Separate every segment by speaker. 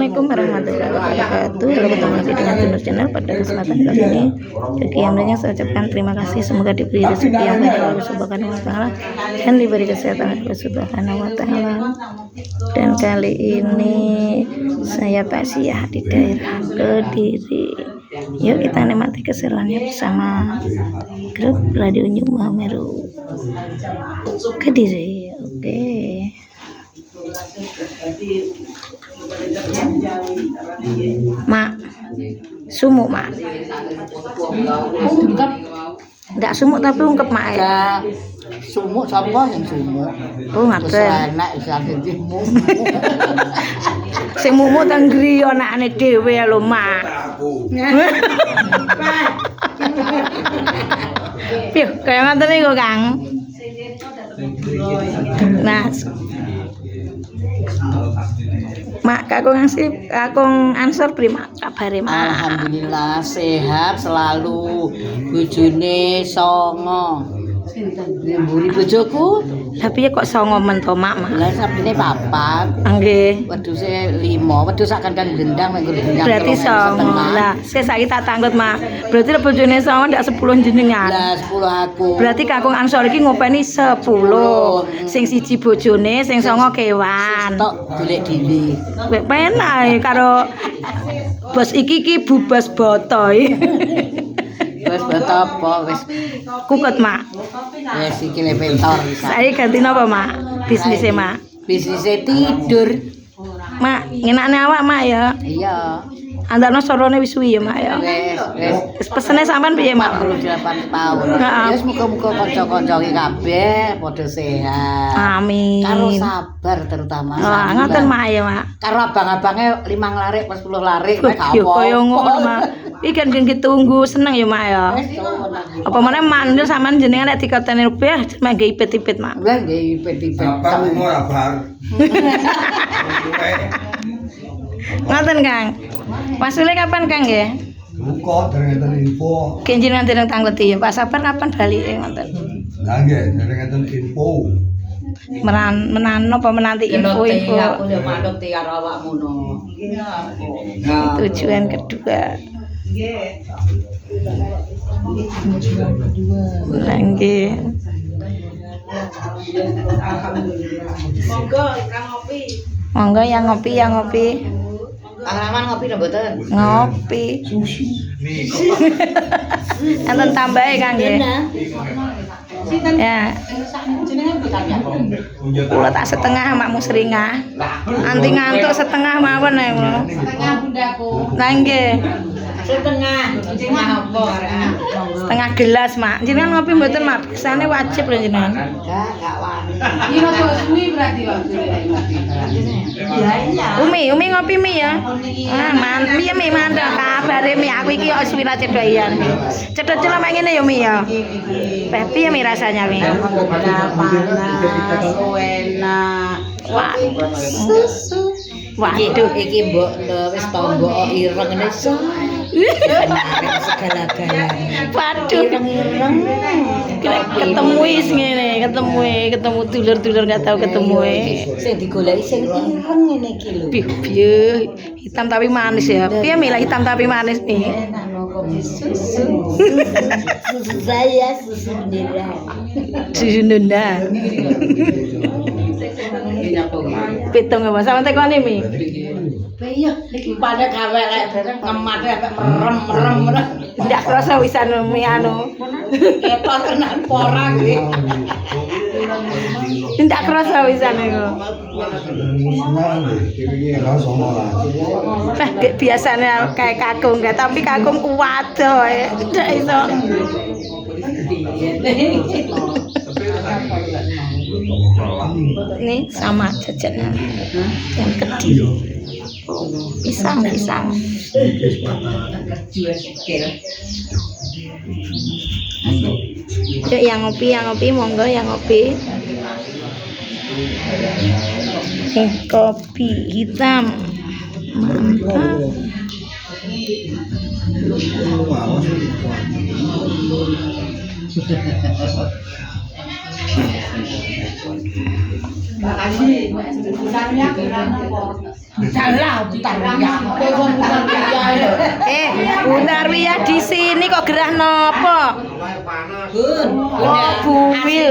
Speaker 1: Assalamualaikum warahmatullahi wabarakatuh. Halo, ketemu lagi dengan Tunur Channel. Pada kesempatan kali ini bagi yang lainnya saya ucapkan terima kasih, semoga diberi rezeki yang baik oleh Allah Subhanahu wa taala dan diberi kesehatan oleh Allah Subhanahu wa taala. Dan kali ini saya takziah di daerah Kediri. Yuk kita nikmati keseruannya bersama grup Radio New Mahameru Kediri. Oke. Mak, sumuk mak. Enggak sumuk tapi ungkep mak ya.
Speaker 2: Sumuk sapa sing sumuk?
Speaker 1: Oh ngaten.
Speaker 2: Enak isan ditimu.
Speaker 1: Sing mumuk teng griya anakane dhewe lho mak. Piye kaya ngoten niku Kang. Mas. Mak kakung Ansor prima kabare mak.
Speaker 2: Alhamdulillah sehat selalu. Bojone songo. Mburi bojoku.
Speaker 1: Lah piye kok songo men to mak?
Speaker 2: Lah sabine papat.
Speaker 1: Nggih.
Speaker 2: Wedhuse 5. Wedhus akan kan gendang mengko gendang.
Speaker 1: Berarti songo. Lah, saiki tak tanggut mak. Berarti bojone songo ndak 10 jenengan.
Speaker 2: Lah 10 aku.
Speaker 1: Berarti kakung Ansor iki ngopeni 10. Sing siji bojone, sing songo kewan.
Speaker 2: Tok golek dhewe.
Speaker 1: Penak karo bos iki Bu Bos Botoy.
Speaker 2: Wis apa wis
Speaker 1: Kukut mak.
Speaker 2: wis iki lepentor.
Speaker 1: Saya ganti napa mak? Bisnisnya mak.
Speaker 2: Bisnisnya tidur.
Speaker 1: Mak, ngenakne awak mak ya.
Speaker 2: Iya.
Speaker 1: Andakno sorone wis suwi ya mak ya.
Speaker 2: Wis
Speaker 1: Pesene sampean piye mak?
Speaker 2: 48 tahun.
Speaker 1: Heeh.
Speaker 2: Wis muga-muga kanca-kanca iki kabeh padha sehat.
Speaker 1: Amin.
Speaker 2: Karo sabar terutama.
Speaker 1: Wah, ngoten mak ya mak.
Speaker 2: Karo abang-abange 5 larik pas 10 larik gak
Speaker 1: Yo
Speaker 2: apa.
Speaker 1: koyo ngono mak. Iki kan ditunggu seneng ya mak ya. Apa meneh mandel sampean jenengan nek dikoteni rupiah cuma nggih ipit-ipit mak.
Speaker 2: Lah nggih ipit-ipit.
Speaker 3: Apa umur abar?
Speaker 1: Ngoten Kang. Masule kapan Kang nggih?
Speaker 3: Buka ternyata info.
Speaker 1: Kenjenengan dereng tangleti ya. Pak Sabar kapan balike ngoten?
Speaker 3: Nah nggih, ternyata info.
Speaker 1: Menan apa menanti info-info.
Speaker 2: Aku yo manut karo awakmu no.
Speaker 1: Tujuan kedua. Nggih. Monggo yang ngopi.
Speaker 2: Pengalaman ngopi lho mboten?
Speaker 1: Ngopi. Enten tambahe Kang nggih. Ya. Kula tak setengah makmu seringah. Anti ngantuk setengah mawon ae kula.
Speaker 2: Setengah bundaku.
Speaker 1: Lah nggih.
Speaker 2: Setengah apa arek?
Speaker 1: Setengah gelas, Mak. Jenengan ngopi mboten, Mak? Kesane wajib lho jenengan.
Speaker 2: Enggak wani.
Speaker 4: Iya kok suwi berarti waktu
Speaker 2: Iya.
Speaker 1: Umi ngopi mi ya. Ah, piye mi mandek kabare mi aku iki kok suwi ra cedoyan. Cedhot celama ngene ya mi ya. Piye mi rasanya mi?
Speaker 2: Panas, enak.
Speaker 1: Wah.
Speaker 2: Susu.
Speaker 1: Waduh,
Speaker 2: Iki mbok wis tombok ireng ngene iso. Segala-galanya.
Speaker 1: waduh.
Speaker 2: Ireng-ireng.
Speaker 1: Ketemu is ngene, ketemu dulur-dulur enggak tahu ketemu.
Speaker 2: Sing digoleki sing ireng ngene iki lho.
Speaker 1: Piye hitam tapi manis ya. Piye mi lah hitam tapi manis mi?
Speaker 2: Enak lho kopi susu. Susu saya, susu nira.
Speaker 1: Susu nunda. Pitung ya, Mas. Sampe tekoni mi.
Speaker 2: Iya, pada gawe lek ngemat sampe merem.
Speaker 1: Ndak krasa wisan mi anu.
Speaker 2: Ketok tenan porang iki.
Speaker 1: Ndak krasa wisan iku. Biasanya kayak kakung enggak, tapi kakung kuat to. Ndak iso. Ini sama jajanan yang Kediri. Pisang. Yuk yang ngopi, monggo yang ngopi. Kopi hitam. Mantap.
Speaker 4: Makasih. Bukannya gerah apa?
Speaker 2: Salah Butarwiyah.
Speaker 1: Butarwiyah di sini kok gerah nopo?
Speaker 2: Bun.
Speaker 1: Oh, buwil.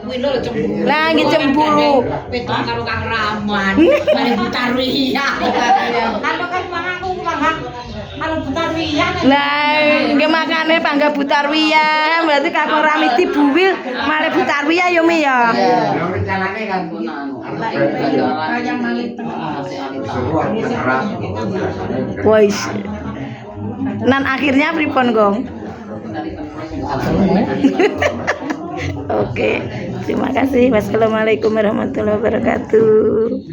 Speaker 2: Kuwi lho cemburu.
Speaker 1: Lah nggih cemburu.
Speaker 2: Petok karo Kang Rahman. Mane Butarwiyah.
Speaker 4: Kalau kan mangaku mangan. Kalau Butarwiyah
Speaker 1: Lah nggih makane pangga Butarwiyah, berarti kakek Ramiti buwil male Butarwiyah yo Mi ya.
Speaker 5: Rencananya kan
Speaker 4: yang maling
Speaker 1: Wis. Nan akhirnya pripun, Gong? Oke, terima kasih. Wassalamualaikum warahmatullahi wabarakatuh.